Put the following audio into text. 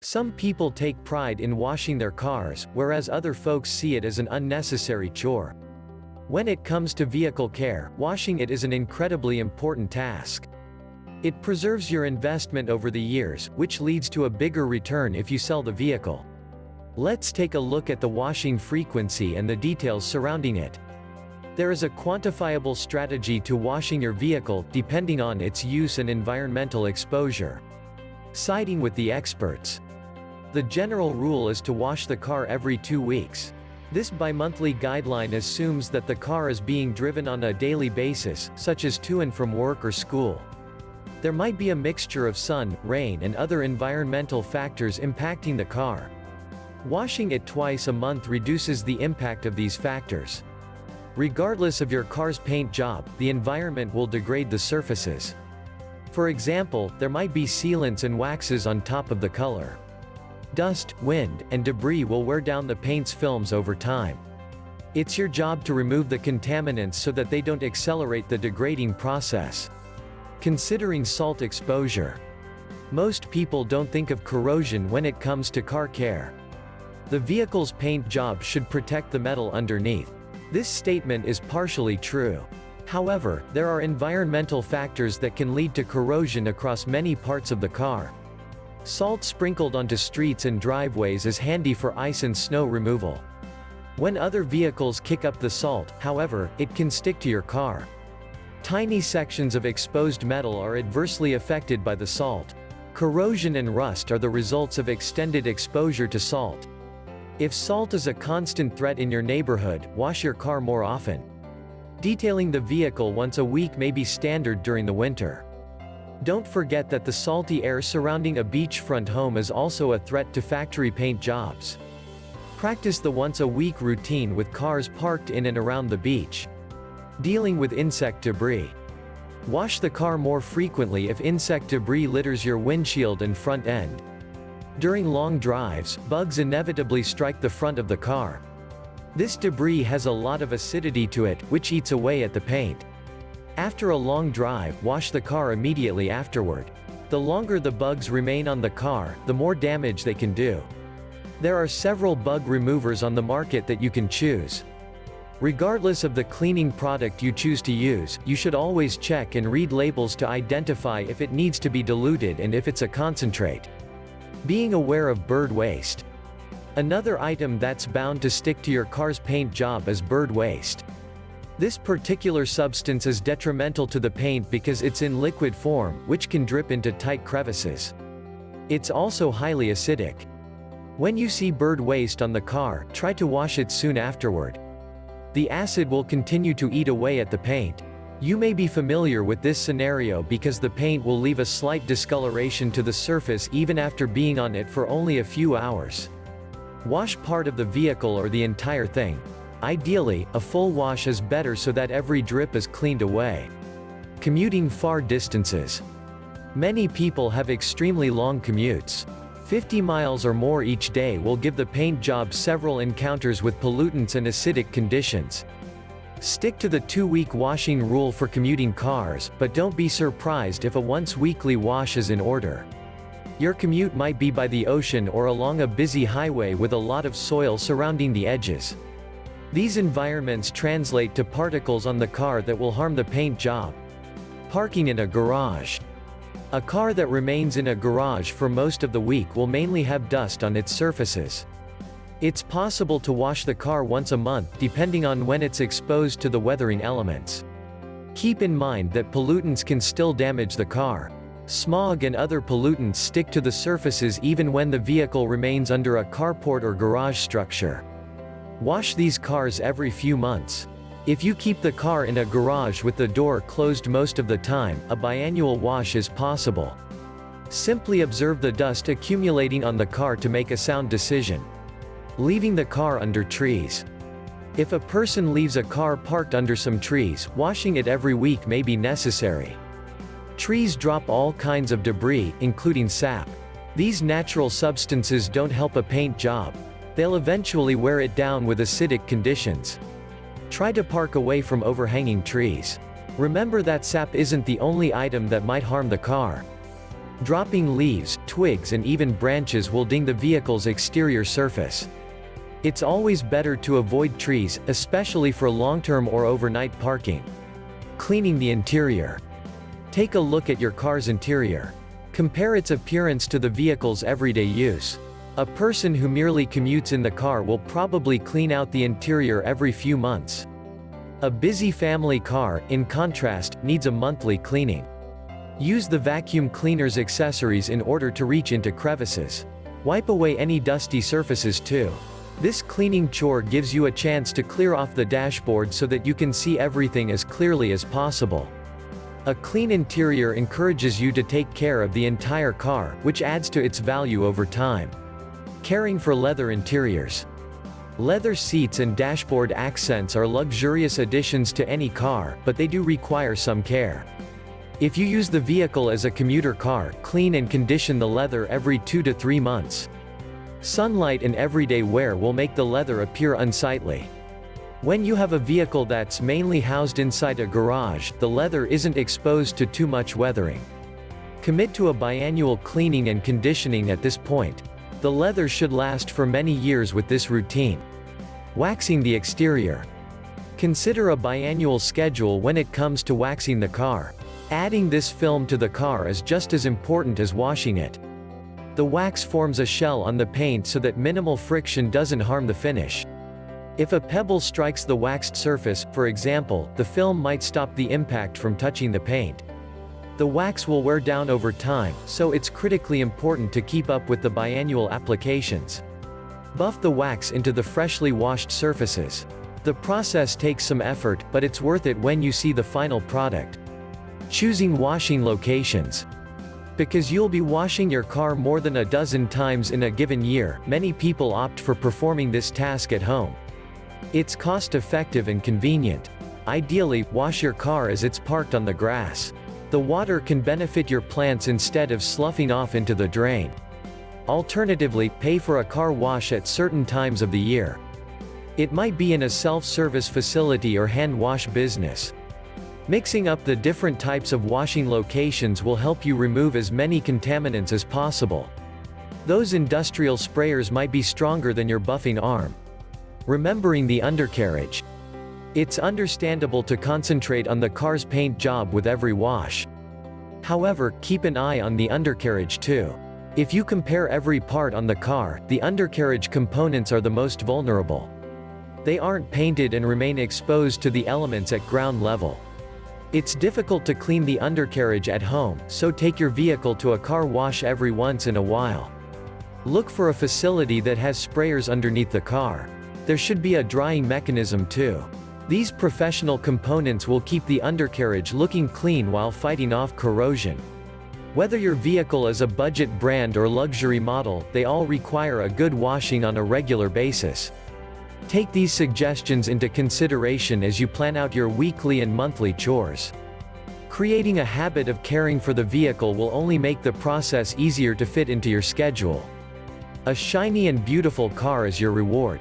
Some people take pride in washing their cars, whereas other folks see it as an unnecessary chore. When it comes to vehicle care, washing it is an incredibly important task. It preserves your investment over the years, which leads to a bigger return if you sell the vehicle. Let's take a look at the washing frequency and the details surrounding it. There is a quantifiable strategy to washing your vehicle, depending on its use and environmental exposure. Siding with the experts. The general rule is to wash the car every 2 weeks. This bi-monthly guideline assumes that the car is being driven on a daily basis, such as to and from work or school. There might be a mixture of sun, rain, and other environmental factors impacting the car. Washing it twice a month reduces the impact of these factors. Regardless of your car's paint job, the environment will degrade the surfaces. For example, there might be sealants and waxes on top of the color. Dust, wind, and debris will wear down the paint's films over time. It's your job to remove the contaminants so that they don't accelerate the degrading process. Considering salt exposure. Most people don't think of corrosion when it comes to car care. The vehicle's paint job should protect the metal underneath. This statement is partially true. However, there are environmental factors that can lead to corrosion across many parts of the car. Salt sprinkled onto streets and driveways is handy for ice and snow removal. When other vehicles kick up the salt, however, it can stick to your car. Tiny sections of exposed metal are adversely affected by the salt. Corrosion and rust are the results of extended exposure to salt. If salt is a constant threat in your neighborhood, wash your car more often. Detailing the vehicle once a week may be standard during the winter. Don't forget that the salty air surrounding a beachfront home is also a threat to factory paint jobs. Practice the once-a-week routine with cars parked in and around the beach. Dealing with insect debris. Wash the car more frequently if insect debris litters your windshield and front end. During long drives, bugs inevitably strike the front of the car. This debris has a lot of acidity to it, which eats away at the paint. After a long drive, wash the car immediately afterward. The longer the bugs remain on the car, the more damage they can do. There are several bug removers on the market that you can choose. Regardless of the cleaning product you choose to use, you should always check and read labels to identify if it needs to be diluted and if it's a concentrate. Being aware of bird waste. Another item that's bound to stick to your car's paint job is bird waste. This particular substance is detrimental to the paint because it's in liquid form, which can drip into tight crevices. It's also highly acidic. When you see bird waste on the car, try to wash it soon afterward. The acid will continue to eat away at the paint. You may be familiar with this scenario because the paint will leave a slight discoloration to the surface even after being on it for only a few hours. Wash part of the vehicle or the entire thing. Ideally, a full wash is better so that every drip is cleaned away. Commuting far distances. Many people have extremely long commutes. 50 miles or more each day will give the paint job several encounters with pollutants and acidic conditions. Stick to the 2-week washing rule for commuting cars, but don't be surprised if a once-weekly wash is in order. Your commute might be by the ocean or along a busy highway with a lot of soil surrounding the edges. These environments translate to particles on the car that will harm the paint job. Parking in a garage. A car that remains in a garage for most of the week will mainly have dust on its surfaces. It's possible to wash the car once a month, depending on when it's exposed to the weathering elements. Keep in mind that pollutants can still damage the car. Smog and other pollutants stick to the surfaces even when the vehicle remains under a carport or garage structure. Wash these cars every few months. If you keep the car in a garage with the door closed most of the time, a biannual wash is possible. Simply observe the dust accumulating on the car to make a sound decision. Leaving the car under trees. If a person leaves a car parked under some trees, washing it every week may be necessary. Trees drop all kinds of debris, including sap. These natural substances don't help a paint job. They'll eventually wear it down with acidic conditions. Try to park away from overhanging trees. Remember that sap isn't the only item that might harm the car. Dropping leaves, twigs and even branches will ding the vehicle's exterior surface. It's always better to avoid trees, especially for long-term or overnight parking. Cleaning the interior. Take a look at your car's interior. Compare its appearance to the vehicle's everyday use. A person who merely commutes in the car will probably clean out the interior every few months. A busy family car, in contrast, needs a monthly cleaning. Use the vacuum cleaner's accessories in order to reach into crevices. Wipe away any dusty surfaces too. This cleaning chore gives you a chance to clear off the dashboard so that you can see everything as clearly as possible. A clean interior encourages you to take care of the entire car, which adds to its value over time. Caring for leather interiors. Leather seats and dashboard accents are luxurious additions to any car, but they do require some care. If you use the vehicle as a commuter car, clean and condition the leather every 2 to 3 months. Sunlight and everyday wear will make the leather appear unsightly. When you have a vehicle that's mainly housed inside a garage, the leather isn't exposed to too much weathering. Commit to a biannual cleaning and conditioning at this point. The leather should last for many years with this routine. Waxing the exterior. Consider a biannual schedule when it comes to waxing the car. Adding this film to the car is just as important as washing it. The wax forms a shell on the paint so that minimal friction doesn't harm the finish. If a pebble strikes the waxed surface, for example, the film might stop the impact from touching the paint. The wax will wear down over time, so it's critically important to keep up with the biannual applications. Buff the wax into the freshly washed surfaces. The process takes some effort, but it's worth it when you see the final product. Choosing washing locations. Because you'll be washing your car more than a dozen times in a given year, many people opt for performing this task at home. It's cost-effective and convenient. Ideally, wash your car as it's parked on the grass. The water can benefit your plants instead of sloughing off into the drain. Alternatively, pay for a car wash at certain times of the year. It might be in a self-service facility or hand-wash business. Mixing up the different types of washing locations will help you remove as many contaminants as possible. Those industrial sprayers might be stronger than your buffing arm. Remembering the undercarriage. It's understandable to concentrate on the car's paint job with every wash. However, keep an eye on the undercarriage too. If you compare every part on the car, the undercarriage components are the most vulnerable. They aren't painted and remain exposed to the elements at ground level. It's difficult to clean the undercarriage at home, so take your vehicle to a car wash every once in a while. Look for a facility that has sprayers underneath the car. There should be a drying mechanism too. These professional components will keep the undercarriage looking clean while fighting off corrosion. Whether your vehicle is a budget brand or luxury model, they all require a good washing on a regular basis. Take these suggestions into consideration as you plan out your weekly and monthly chores. Creating a habit of caring for the vehicle will only make the process easier to fit into your schedule. A shiny and beautiful car is your reward.